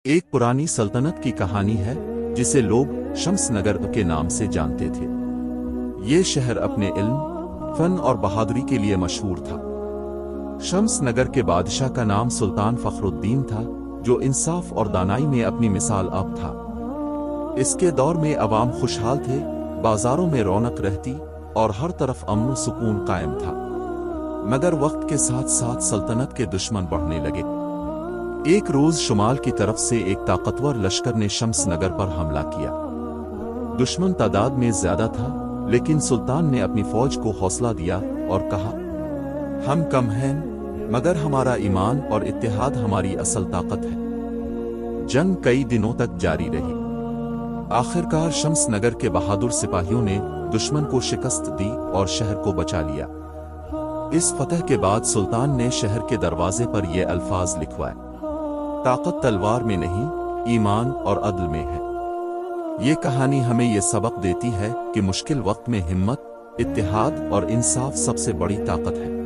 ایک پرانی سلطنت کی کہانی ہے جسے لوگ شمس نگر کے نام سے جانتے تھے۔ یہ شہر اپنے علم، فن اور بہادری کے لیے مشہور تھا۔ شمس نگر کے بادشاہ کا نام سلطان فخر الدین تھا، جو انصاف اور دانائی میں اپنی مثال آپ تھا۔ اس کے دور میں عوام خوشحال تھے، بازاروں میں رونق رہتی اور ہر طرف امن و سکون قائم تھا۔ مگر وقت کے ساتھ ساتھ سلطنت کے دشمن بڑھنے لگے۔ ایک روز شمال کی طرف سے ایک طاقتور لشکر نے شمس نگر پر حملہ کیا۔ دشمن تعداد میں زیادہ تھا، لیکن سلطان نے اپنی فوج کو حوصلہ دیا اور کہا، ہم کم ہیں مگر ہمارا ایمان اور اتحاد ہماری اصل طاقت ہے۔ جنگ کئی دنوں تک جاری رہی۔ آخرکار شمس نگر کے بہادر سپاہیوں نے دشمن کو شکست دی اور شہر کو بچا لیا۔ اس فتح کے بعد سلطان نے شہر کے دروازے پر یہ الفاظ لکھوائے، طاقت تلوار میں نہیں، ایمان اور عدل میں ہے۔ یہ کہانی ہمیں یہ سبق دیتی ہے کہ مشکل وقت میں ہمت، اتحاد اور انصاف سب سے بڑی طاقت ہے۔